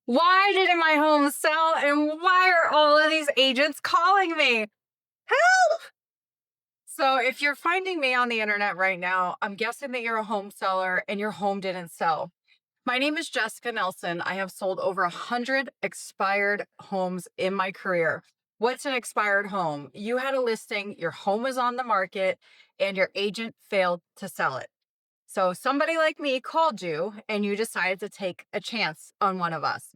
Why didn't my home sell? And why are all of these agents calling me? Help! So, if you're finding me on the internet right now, I'm guessing that you're a home seller and your home didn't sell. My name is Jessica Nelson. I have sold over 100 expired homes in my career. What's an expired home? You had a listing, your home was on the market, and your agent failed to sell it. So somebody like me called you and you decided to take a chance on one of us.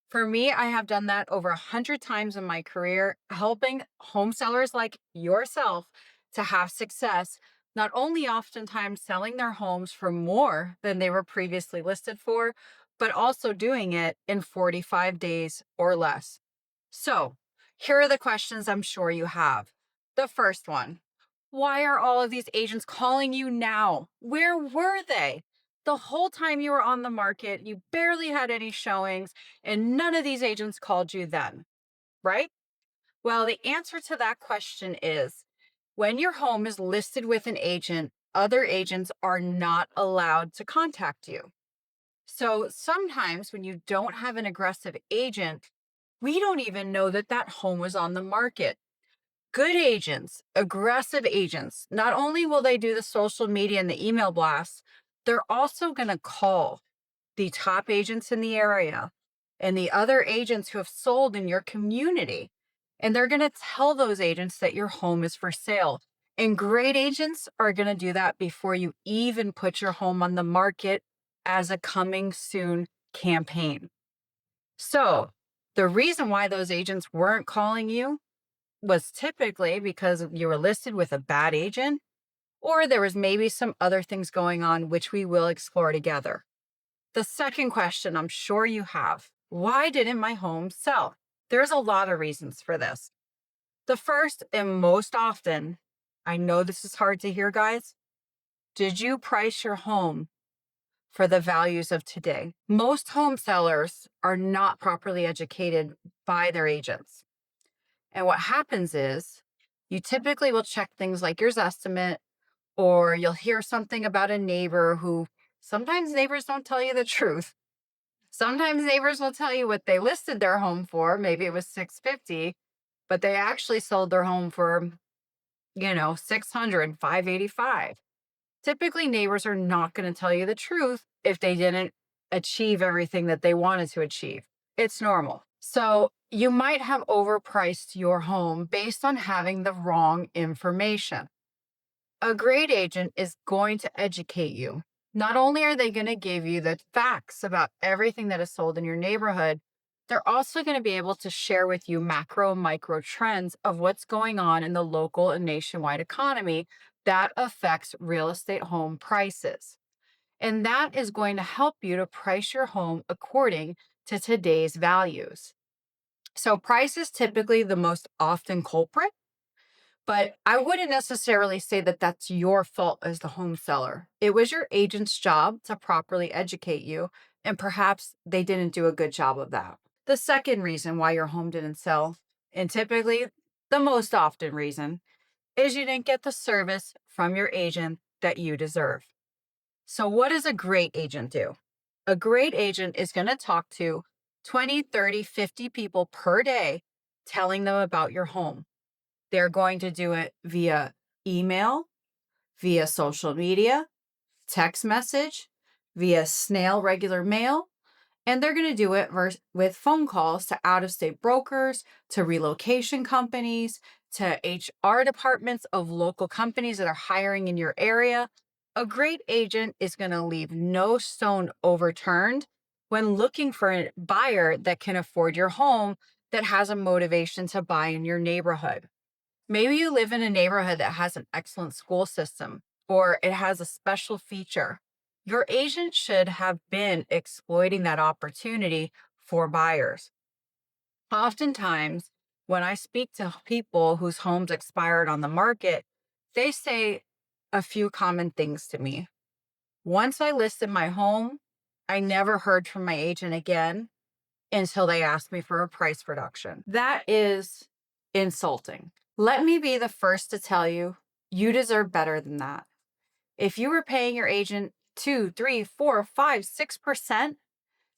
For me, I have done that over 100 times in my career, helping home sellers like yourself to have success, not only oftentimes selling their homes for more than they were previously listed for, but also doing it in 45 days or less. So, here are the questions I'm sure you have. The first one: why are all of these agents calling you now? Where were they? The whole time you were on the market, you barely had any showings, and none of these agents called you then, right? Well, the answer to that question is when your home is listed with an agent, other agents are not allowed to contact you. So sometimes when you don't have an aggressive agent, we don't even know that that home was on the market. Good agents, aggressive agents, not only will they do the social media and the email blasts, they're also going to call the top agents in the area and the other agents who have sold in your community. And they're going to tell those agents that your home is for sale. And great agents are going to do that before you even put your home on the market as a coming soon campaign. So, the reason why those agents weren't calling you was typically because you were listed with a bad agent, or there was maybe some other things going on, which we will explore together. The second question I'm sure you have: why didn't my home sell? There's a lot of reasons for this. The first and most often, I know this is hard to hear, guys. Did you price your home for the values of today? Most home sellers are not properly educated by their agents. And what happens is you typically will check things like your estimate, or you'll hear something about a neighbor who sometimes neighbors don't tell you the truth. Sometimes neighbors will tell you what they listed their home for. Maybe it was 650, but they actually sold their home for, 600, 585. Typically, neighbors are not going to tell you the truth if they didn't achieve everything that they wanted to achieve. It's normal. So you might have overpriced your home based on having the wrong information. A great agent is going to educate you. Not only are they going to give you the facts about everything that is sold in your neighborhood, they're also going to be able to share with you macro and micro trends of what's going on in the local and nationwide economy that affects real estate home prices. And that is going to help you to price your home according to today's values. So, price is typically the most often culprit, but I wouldn't necessarily say that that's your fault as the home seller. It was your agent's job to properly educate you, and perhaps they didn't do a good job of that. The second reason why your home didn't sell, and typically the most often reason, is you didn't get the service from your agent that you deserve. So, what does a great agent do? A great agent is going to talk to 20, 30, 50 people per day, telling them about your home. They're going to do it via email, via social media, text message, via snail regular mail, and they're going to do it with phone calls to out of state brokers, to relocation companies, to HR departments of local companies that are hiring in your area. A great agent is going to leave no stone overturned when looking for a buyer that can afford your home, that has a motivation to buy in your neighborhood. Maybe you live in a neighborhood that has an excellent school system, or it has a special feature. Your agent should have been exploiting that opportunity for buyers. Oftentimes, when I speak to people whose homes expired on the market, they say a few common things to me. Once I listed my home, I never heard from my agent again until they asked me for a price reduction. That is insulting. Let me be the first to tell you, you deserve better than that. If you were paying your agent 2, 3, 4, 5, 6%,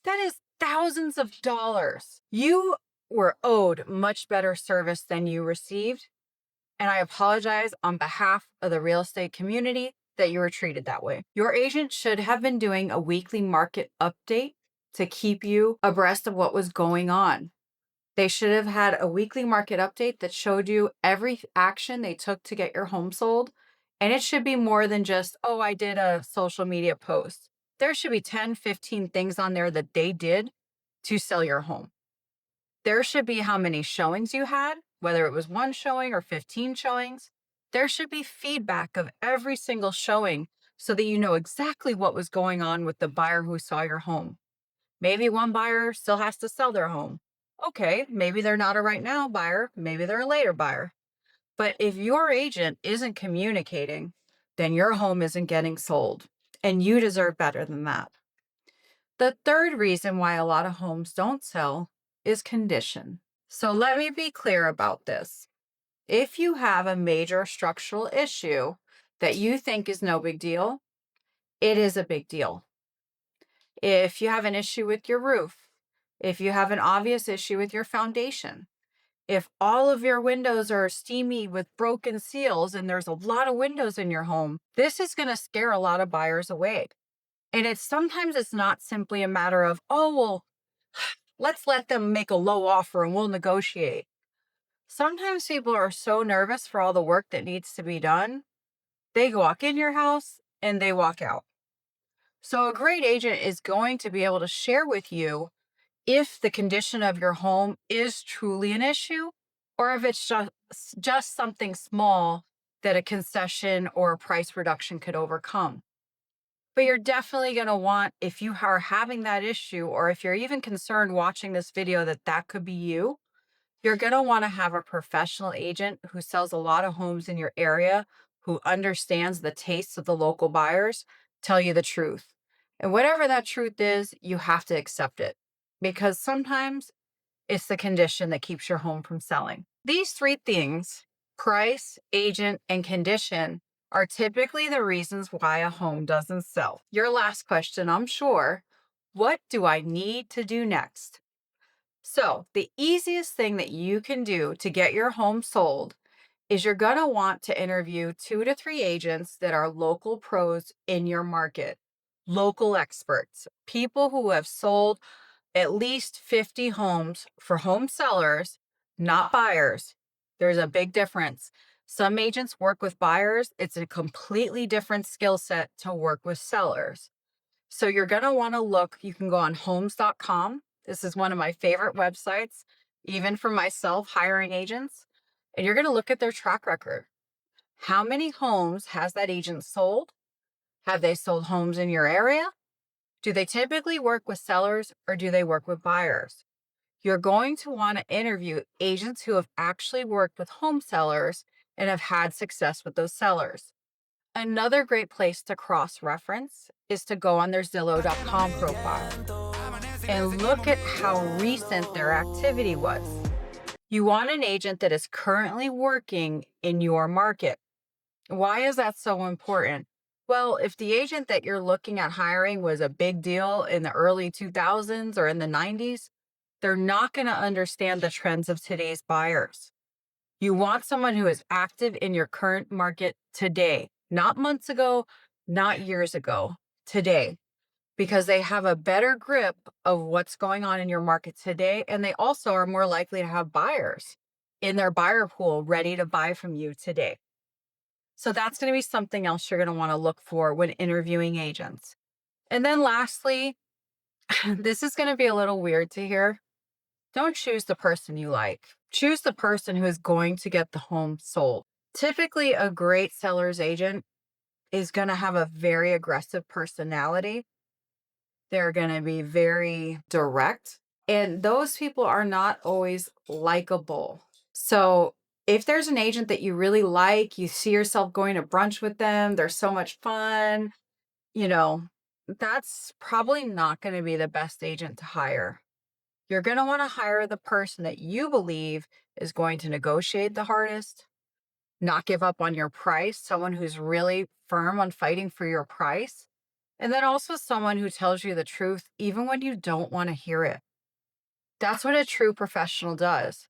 that is thousands of dollars. You were owed much better service than you received. And I apologize on behalf of the real estate community that you were treated that way. Your agent should have been doing a weekly market update to keep you abreast of what was going on. They should have had a weekly market update that showed you every action they took to get your home sold. And it should be more than just, oh, I did a social media post. There should be 10, 15 things on there that they did to sell your home. There should be how many showings you had, whether it was one showing or 15 showings. There should be feedback of every single showing so that you know exactly what was going on with the buyer who saw your home. Maybe one buyer still has to sell their home. Okay, maybe they're not a right now buyer, maybe they're a later buyer. But if your agent isn't communicating, then your home isn't getting sold, and you deserve better than that. The third reason why a lot of homes don't sell is condition. So let me be clear about this. If you have a major structural issue that you think is no big deal, it is a big deal. If you have an issue with your roof, if you have an obvious issue with your foundation, if all of your windows are steamy with broken seals and there's a lot of windows in your home, this is going to scare a lot of buyers away. And sometimes it's not simply a matter of, oh, well, let's let them make a low offer and we'll negotiate. Sometimes people are so nervous for all the work that needs to be done, they walk in your house and they walk out. So a great agent is going to be able to share with you if the condition of your home is truly an issue or if it's just something small that a concession or a price reduction could overcome. But you're definitely going to want, if you are having that issue, or if you're even concerned watching this video that could be you, you're going to want to have a professional agent who sells a lot of homes in your area, who understands the tastes of the local buyers, tell you the truth. And whatever that truth is, you have to accept it because sometimes it's the condition that keeps your home from selling. These three things, price, agent, and condition, are typically the reasons why a home doesn't sell. Your last question, I'm sure, what do I need to do next? So the easiest thing that you can do to get your home sold is you're going to want to interview 2 to 3 agents that are local pros in your market, local experts, people who have sold at least 50 homes for home sellers, not buyers. There's a big difference. Some agents work with buyers. It's a completely different skill set to work with sellers. So you're going to want to look, you can go on homes.com. This is one of my favorite websites, even for myself hiring agents. And you're going to look at their track record. How many homes has that agent sold? Have they sold homes in your area? Do they typically work with sellers or do they work with buyers? You're going to want to interview agents who have actually worked with home sellers and have had success with those sellers. Another great place to cross-reference is to go on their Zillow.com profile and look at how recent their activity was. You want an agent that is currently working in your market. Why is that so important? Well, if the agent that you're looking at hiring was a big deal in the early 2000s or in the 90s, they're not going to understand the trends of today's buyers. You want someone who is active in your current market today, not months ago, not years ago, today, because they have a better grip of what's going on in your market today. And they also are more likely to have buyers in their buyer pool ready to buy from you today. So that's going to be something else you're going to want to look for when interviewing agents. And then lastly, this is going to be a little weird to hear. Don't choose the person you like. Choose the person who is going to get the home sold. Typically, a great seller's agent is going to have a very aggressive personality. They're going to be very direct. And those people are not always likable. So if there's an agent that you really like, you see yourself going to brunch with them, they're so much fun, that's probably not going to be the best agent to hire. You're going to want to hire the person that you believe is going to negotiate the hardest, not give up on your price, someone who's really firm on fighting for your price, And then also someone who tells you the truth, even when you don't want to hear it. That's what a true professional does.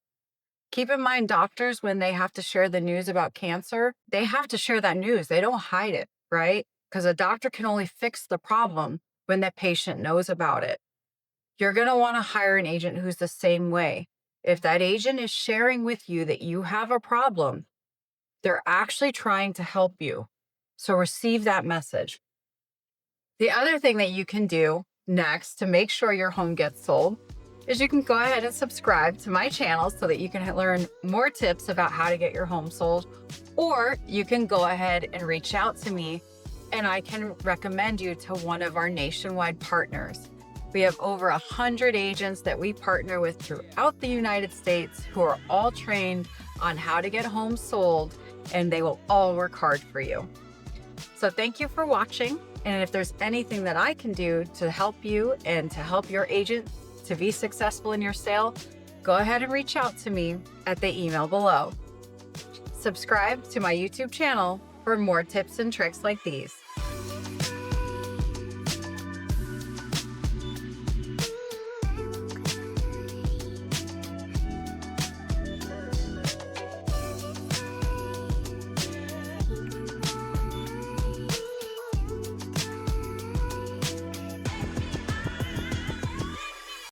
Keep in mind, doctors, when they have to share the news about cancer, they have to share that news. They don't hide it, right? Because a doctor can only fix the problem when the patient knows about it. You're going to want to hire an agent who's the same way. If that agent is sharing with you that you have a problem, they're actually trying to help you. So receive that message. The other thing that you can do next to make sure your home gets sold is you can go ahead and subscribe to my channel so that you can learn more tips about how to get your home sold. Or you can go ahead and reach out to me and I can recommend you to one of our nationwide partners. We have over 100 agents that we partner with throughout the United States who are all trained on how to get homes sold, and they will all work hard for you. So thank you for watching. And if there's anything that I can do to help you and to help your agent to be successful in your sale, go ahead and reach out to me at the email below. Subscribe to my YouTube channel for more tips and tricks like these.